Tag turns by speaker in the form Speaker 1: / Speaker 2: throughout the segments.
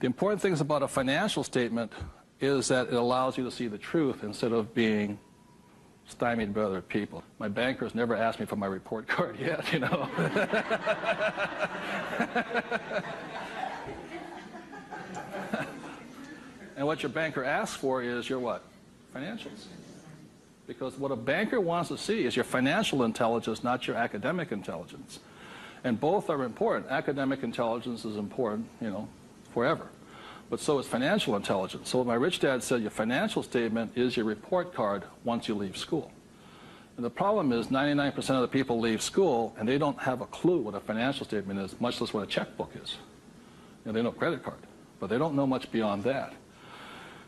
Speaker 1: The important things about a financial statement is that it allows you to see the truth instead of being stymied by other people. My bankers never asked me for my report card yet, you know. And what your banker asks for is your what? Financials. Because what a banker wants to see is your financial intelligence, not your academic intelligence. And both are important. Academic intelligence is important, you know, forever. But so is financial intelligence. So my rich dad said your financial statement is your report card once you leave school. And the problem is 99% of the people leave school and they don't have a clue what a financial statement is, much less what a checkbook is. You know, they know credit card, but they don't know much beyond that.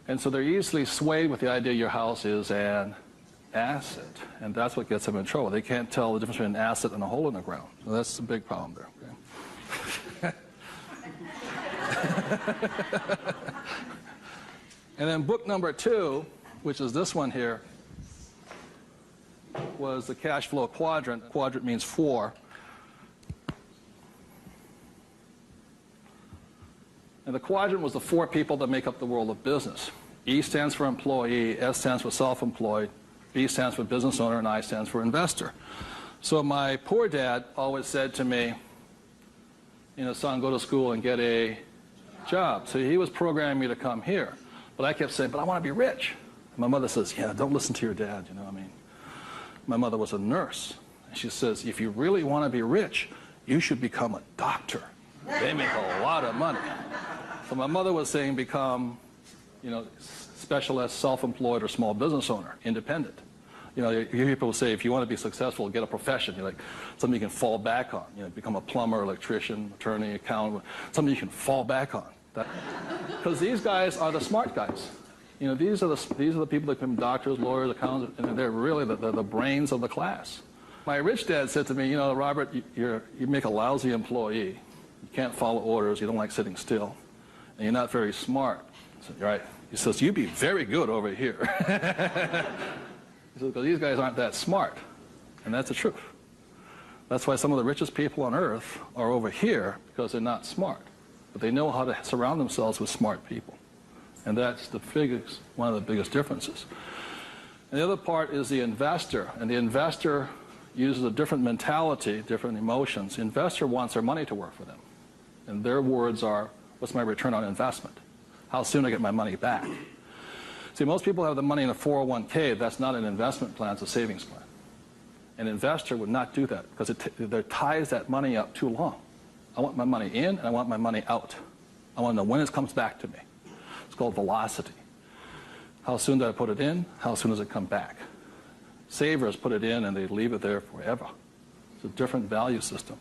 Speaker 1: And so they're easily swayed with the idea your house is an asset, and that's what gets them in trouble. They can't tell the difference between an asset and a hole in the ground. So that's a big problem there. Okay? And then book number 2, which is this one here, was the cash flow quadrant. Quadrant means 4. And the quadrant was the 4 people that make up the world of business. E stands for employee, S stands for self-employed, B stands for business owner, and I stands for investor. So my poor dad always said to me, you know, son, go to school and get a job. So he was programming me to come here. But I kept saying, but I want to be rich. And my mother says, yeah, don't listen to your dad, you know what I mean? My mother was a nurse. And she says, if you really want to be rich, you should become a doctor. They make a lot of money. So my mother was saying become, you know, specialist, self-employed, or small business owner, independent. You know, you hear people say, if you want to be successful, get a profession. You're like, something you can fall back on. You know, become a plumber, electrician, attorney, accountant, something you can fall back on. Because these guys are the smart guys. You know, these are the people that become doctors, lawyers, accountants, and they're really the brains of the class. My rich dad said to me, you know, Robert, you make a lousy employee. You can't follow orders. You don't like sitting still. And you're not very smart. I said, right. He says, you'd be very good over here. He says, because these guys aren't that smart. And that's the truth. That's why some of the richest people on earth are over here, because they're not smart. But they know how to surround themselves with smart people. And that's one of the biggest differences. And the other part is the investor. And the investor uses a different mentality, different emotions. The investor wants their money to work for them. And their words are, what's my return on investment? How soon I get my money back? See, most people have the money in a 401k. That's not an investment plan, it's a savings plan. An investor would not do that because it ties that money up too long. I want my money in and I want my money out. I want to know when it comes back to me. It's called velocity. How soon do I put it in? How soon does it come back? Savers put it in and they leave it there forever. It's a different value system.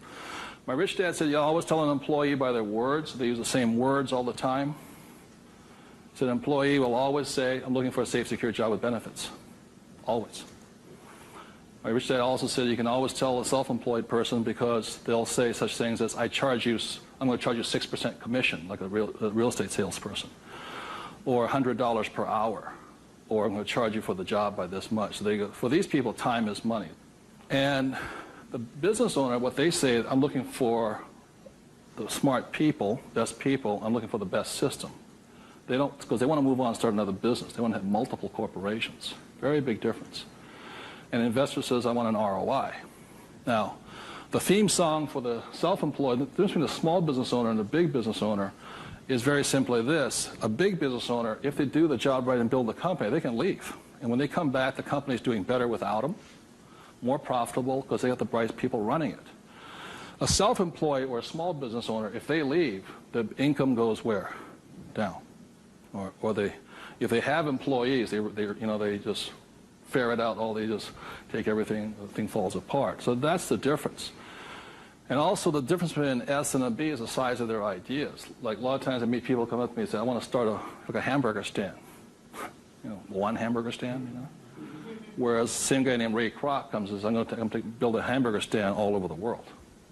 Speaker 1: My rich dad said, you always tell an employee by their words. They use the same words all the time. He said, an employee will always say, I'm looking for a safe, secure job with benefits. Always. My rich dad also said you can always tell a self-employed person because they'll say such things as, I'm going to charge you 6% commission, like a real estate salesperson, or $100 per hour, or I'm going to charge you for the job by this much. So they go, for these people, time is money. And the business owner, what they say is, I'm looking for the smart people, best people, I'm looking for the best system. They don't, because they want to move on and start another business. They want to have multiple corporations. Very big difference. And an investor says, I want an ROI. Now, the theme song for the self-employed, the difference between the small business owner and the big business owner is very simply this. A big business owner, if they do the job right and build the company, they can leave. And when they come back, the company's doing better without them, more profitable because they got the bright people running it. A self-employed or a small business owner, if they leave, the income goes where? Down. Or if they have employees, they just ferret out they just take everything, the thing falls apart. So that's the difference. And also the difference between an S and a B is the size of their ideas. Like a lot of times I meet people come up to me and say, I want to start a hamburger stand. You know, one hamburger stand, you know? Whereas the same guy named Ray Kroc comes and says, I'm going to build a hamburger stand all over the world.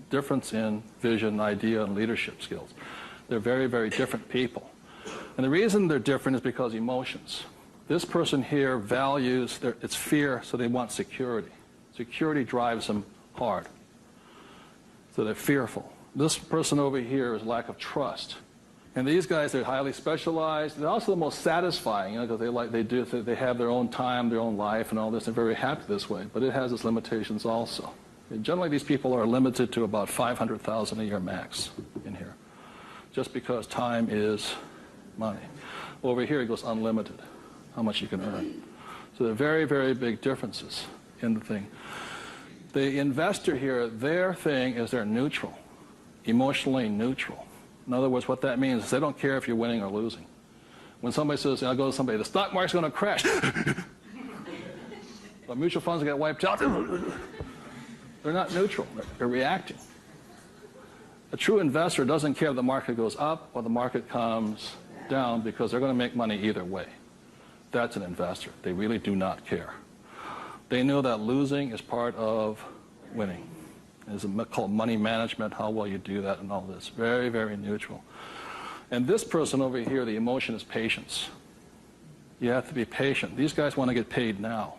Speaker 1: Difference in vision, idea, and leadership skills. They're very, very different people. And the reason they're different is because emotions. This person here values, it's fear, so they want security. Security drives them hard. So they're fearful. This person over here is lack of trust. And these guys, they're highly specialized. They're also the most satisfying, because they have their own time, their own life, and all this. They're very happy this way. But it has its limitations also. And generally, these people are limited to about $500,000 a year max in here, just because time is money. Over here, it goes unlimited, how much you can earn. So there are very, very big differences in the thing. The investor here, their thing is they're neutral, emotionally neutral. In other words, what that means is they don't care if you're winning or losing. When somebody says, I go to somebody, the stock market's going to crash. The mutual funds get wiped out. They're not neutral. They're reacting. A true investor doesn't care if the market goes up or the market comes down, because they're going to make money either way. That's an investor. They really do not care. They know that losing is part of winning. It's called money management, how well you do that and all this. Very, very neutral. And this person over here, the emotion is patience. You have to be patient. These guys want to get paid now.